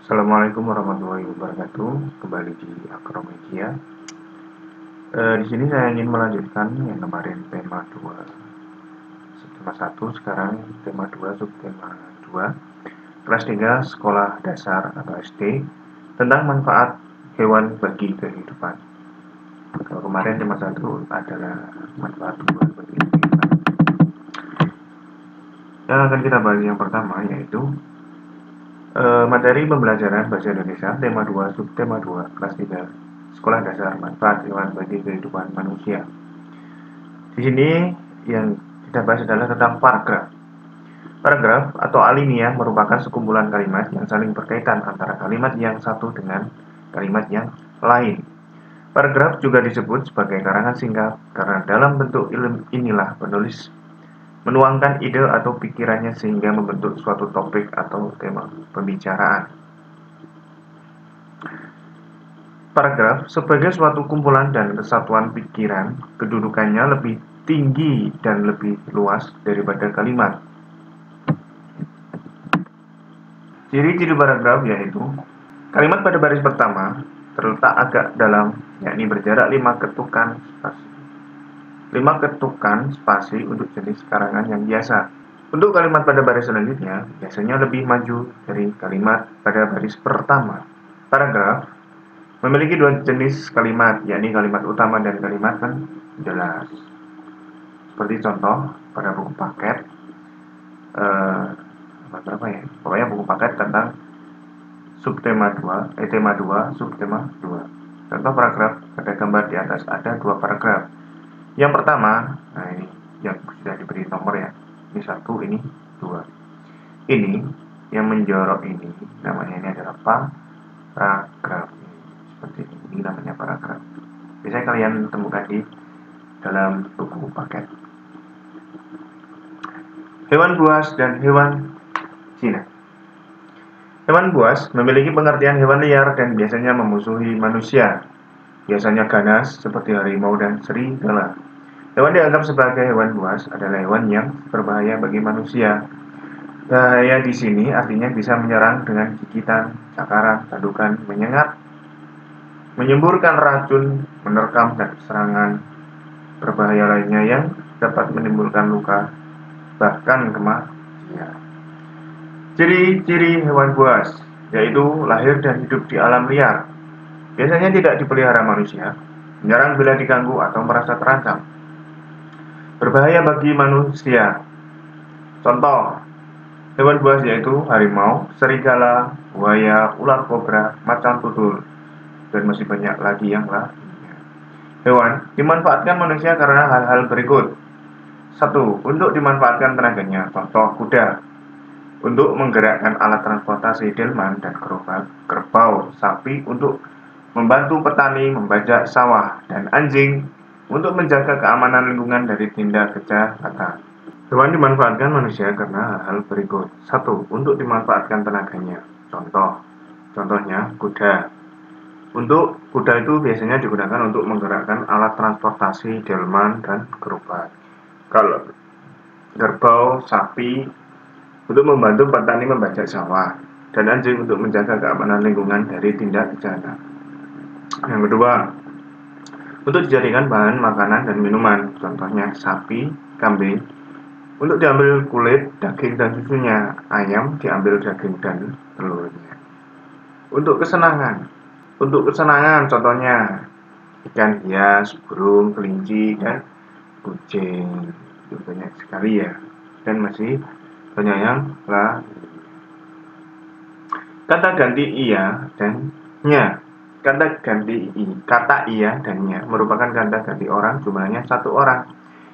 Assalamualaikum warahmatullahi wabarakatuh. Kembali di Akromedia. Di sini saya ingin melanjutkan yang kemarin tema 2, subtema 1, sekarang tema 2, subtema 2, kelas 3 sekolah dasar atau SD, tentang manfaat hewan bagi kehidupan. Kalau kemarin tema 1 adalah manfaat hewan bagi kehidupan. Yang akan kita bahas yang pertama yaitu materi pembelajaran Bahasa Indonesia tema 2 subtema 2 kelas 3 sekolah dasar manfaat hewan bagi kehidupan manusia. Di sini yang kita bahas adalah tentang paragraf. Paragraf atau alinea merupakan sekumpulan kalimat yang saling berkaitan antara kalimat yang satu dengan kalimat yang lain. Paragraf juga disebut sebagai karangan singkat karena dalam bentuk inilah penulis menuangkan ide atau pikirannya sehingga membentuk suatu topik atau tema pembicaraan. Paragraf sebagai suatu kumpulan dan kesatuan pikiran, kedudukannya lebih tinggi dan lebih luas daripada kalimat. Ciri-ciri paragraf yaitu kalimat pada baris pertama terletak agak dalam, yakni berjarak 5 ketukan spasi. 5 ketukan spasi untuk jenis karangan yang biasa. Untuk kalimat pada baris selanjutnya, biasanya lebih maju dari kalimat pada baris pertama. Paragraf memiliki dua jenis kalimat, yakni kalimat utama dan kalimat penjelas. Seperti contoh pada buku paket, pokoknya buku paket tentang subtema 2, tema 2, subtema 2. Contoh paragraf pada gambar di atas ada dua paragraf. Yang pertama, nah ini yang sudah diberi nomor ya. Ini 1, ini 2. Ini yang menjorok ini namanya ini adalah paragraf. Seperti ini namanya paragraf. Biasanya kalian temukan di dalam buku paket. Hewan buas dan hewan Cina. Hewan buas memiliki pengertian hewan liar dan biasanya memusuhi manusia. Biasanya ganas seperti harimau dan serigala. Hewan dianggap sebagai hewan buas adalah hewan yang berbahaya bagi manusia. Bahaya di sini artinya bisa menyerang dengan gigitan, cakaran, tandukan, menyengat, menyemburkan racun, menerkam, dan serangan berbahaya lainnya yang dapat menimbulkan luka, bahkan kematian. Ciri-ciri hewan buas yaitu lahir dan hidup di alam liar. Biasanya tidak dipelihara manusia, menyerang bila diganggu atau merasa terancam. Berbahaya bagi manusia. Contoh hewan buas yaitu harimau, serigala, buaya, ular kobra, macan tutul, dan masih banyak lagi yang lainnya. Hewan dimanfaatkan manusia karena hal-hal berikut. 1. Untuk dimanfaatkan tenaganya, contoh kuda. Untuk menggerakkan alat transportasi delman dan gerobak, kerbau, sapi untuk membantu petani membajak sawah, dan anjing untuk menjaga keamanan lingkungan dari tindak kejahatan. Hewan dimanfaatkan manusia karena hal-hal berikut. 1. Untuk dimanfaatkan tenaganya. Contohnya kuda. Untuk kuda itu biasanya digunakan untuk menggerakkan alat transportasi delman dan gerobak. Kalau kerbau, sapi untuk membantu petani membajak sawah, dan anjing untuk menjaga keamanan lingkungan dari tindak kejahatan. Yang kedua, untuk dijadikan bahan makanan dan minuman, contohnya sapi, kambing, untuk diambil kulit, daging, dan susunya. Ayam diambil daging dan telurnya. Untuk kesenangan, contohnya ikan hias, burung, kelinci, dan kucing. Itu banyak sekali ya, dan masih banyak yang lain. Kata ganti iya dan nya. Kata iya dan nya merupakan kata ganti orang, jumlahnya 1 orang.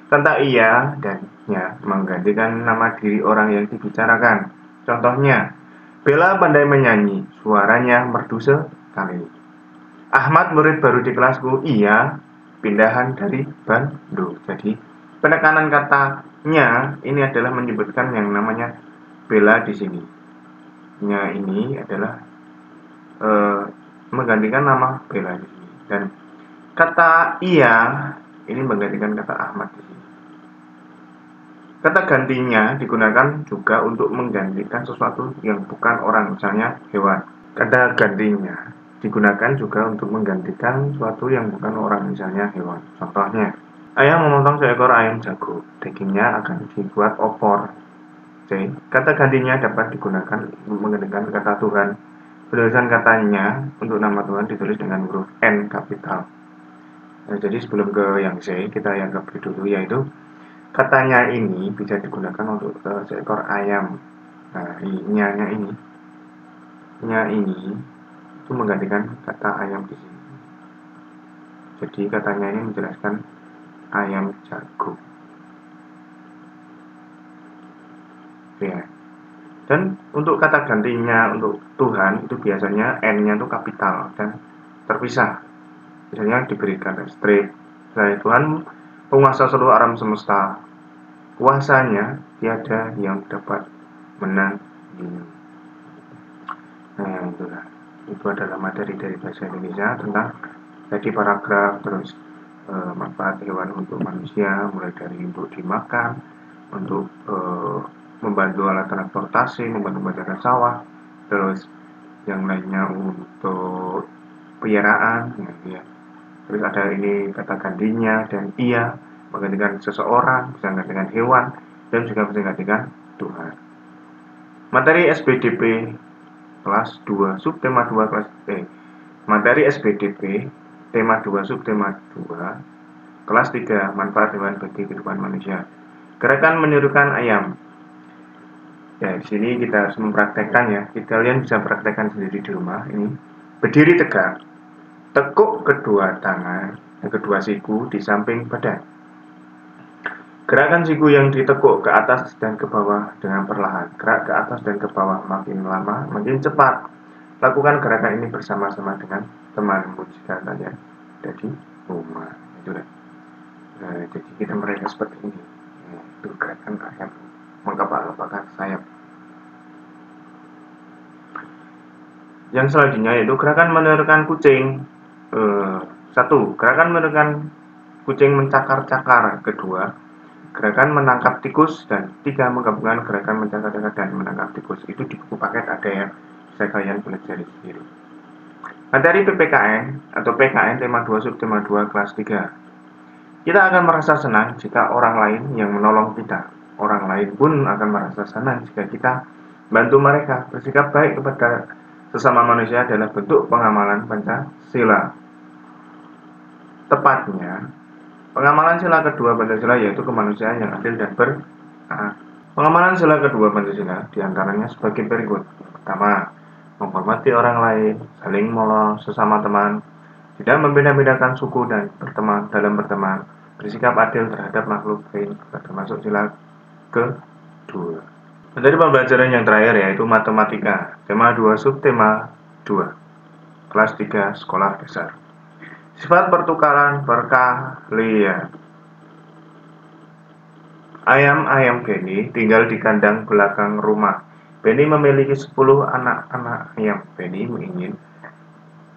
Kata iya dan nya menggantikan nama diri orang yang dibicarakan. Contohnya, Bella pandai menyanyi, suaranya merdu sekali. Ahmad murid baru di kelasku, iya, pindahan dari Bandung. Jadi, penekanan katanya ini adalah menyebutkan yang namanya Bella di sini. Nya ini adalah menggantikan nama Bella di sini, dan kata iya ini menggantikan kata Ahmad di sini. Kata gantinya digunakan juga untuk menggantikan sesuatu yang bukan orang, misalnya hewan. Kata gantinya digunakan juga untuk menggantikan suatu yang bukan orang, misalnya hewan. Contohnya, ayah memotong seekor ayam jago, dagingnya akan dibuat opor. C. Kata gantinya dapat digunakan untuk menggantikan kata Tuhan. Penulisan katanya untuk nama Tuhan ditulis dengan huruf N kapital. Nah, jadi sebelum ke yang C, kita yang ke B dulu, yaitu katanya ini bisa digunakan untuk seekor ayam. Nah, nya ini, itu menggantikan kata ayam di sini. Jadi katanya ini menjelaskan ayam jago. Ya. Dan untuk kata gantinya untuk Tuhan itu biasanya N-nya itu kapital dan terpisah. Biasanya diberikan strip. Nah, Tuhan penguasa seluruh alam semesta. Kuasanya tiada yang dapat menandingi. Nah, itulah. Itu adalah materi dari bahasa Indonesia tentang tadi paragraf, terus manfaat hewan untuk manusia, mulai dari untuk dimakan, untuk membantu alat transportasi, membantu menjaga sawah, terus yang lainnya untuk peliharaan, ya. Terus ada ini kata gantinya dan ia menggantikan seseorang, bisa menggantikan hewan, dan juga bisa menggantikan Tuhan. Materi SBDP kelas 2 subtema 2 kelas materi SBDP tema 2 subtema 2 kelas 3 manfaat hewan bagi kehidupan manusia. Gerakan menirukan ayam. Ya, di sini kita harus mempraktekkan ya. Kalian bisa praktekkan sendiri di rumah ini. Berdiri tegak. Tekuk kedua tangan dan kedua siku di samping badan. Gerakan siku yang ditekuk ke atas dan ke bawah dengan perlahan. Gerak ke atas dan ke bawah makin lama, makin cepat. Lakukan gerakan ini bersama-sama dengan temanmu jika kalian ada di rumah. Itulah. Nah, jadi kita mereka seperti ini. Nah, itu gerakan ayam mengepal-epalkan sayap. Yang selanjutnya yaitu gerakan menerikan kucing. 1. Gerakan menerikan kucing mencakar-cakar. Kedua, gerakan menangkap tikus. Dan 3. Menggabungkan gerakan mencakar-cakar dan menangkap tikus. Itu di buku paket ada ya, bisa kalian pelajari sendiri. Materi PPKN atau PKN tema 2 subtema 2 kelas 3. Kita akan merasa senang jika orang lain yang menolong kita. Orang lain pun akan merasa senang jika kita bantu mereka. Bersikap baik kepada sesama manusia adalah bentuk pengamalan Pancasila. Tepatnya, pengamalan sila kedua Pancasila yaitu kemanusiaan yang adil dan Pengamalan sila kedua Pancasila diantaranya sebagai berikut. Pertama, menghormati orang lain, saling menolong sesama teman, tidak membeda-bedakan suku dan berteman dalam berteman, bersikap adil terhadap makhluk lain, termasuk sila kedua. Materi pembelajaran yang terakhir yaitu matematika, tema 2 subtema 2, kelas 3 sekolah dasar. Sifat pertukaran perkalian. Ayam-ayam Benny tinggal di kandang belakang rumah. Benny memiliki 10 anak-anak ayam. Benny ingin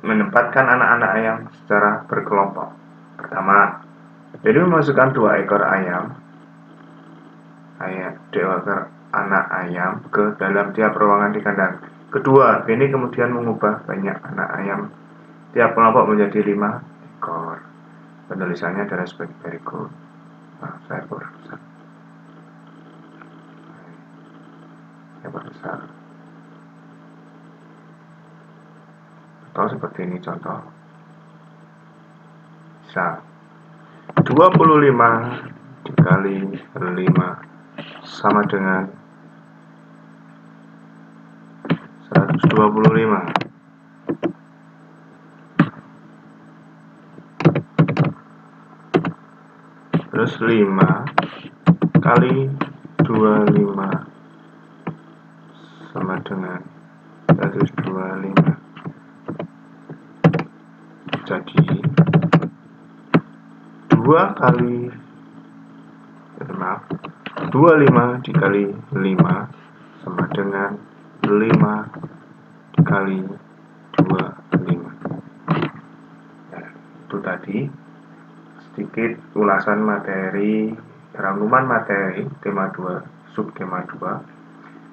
menempatkan anak-anak ayam secara berkelompok. Pertama, Benny memasukkan 2 ekor anak ayam ke dalam tiap ruangan di kandang. Kedua, Benny kemudian mengubah banyak anak ayam tiap kelompok menjadi 5 ekor. Penulisannya adalah sebagai berikut. Saya berusaha. Besar atau seperti ini contoh. Misal 25 dikali 5 sama dengan 125. Terus 5 kali 25 sama dengan 125. Jadi 25 dikali 5 sama dengan 5 dikali 25. Nah, itu tadi sedikit ulasan materi, rangkuman materi tema 2 subtema 2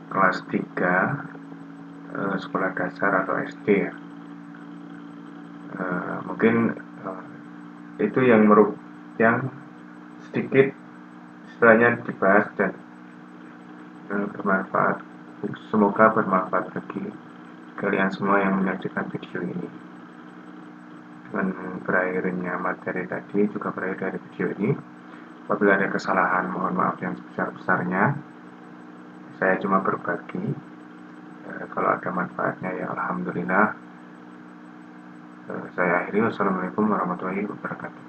kelas 3 sekolah dasar atau SD ya. Mungkin itu yang sedikit istilahnya dibahas dan bermanfaat. Semoga bermanfaat bagi kalian semua yang menyaksikan video ini. Dengan berakhirnya materi tadi juga berakhir dari video ini. Apabila ada kesalahan, mohon maaf yang sebesar-besarnya. Saya cuma berbagi. Kalau ada manfaatnya ya alhamdulillah. Saya akhiri. Wassalamualaikum warahmatullahi wabarakatuh.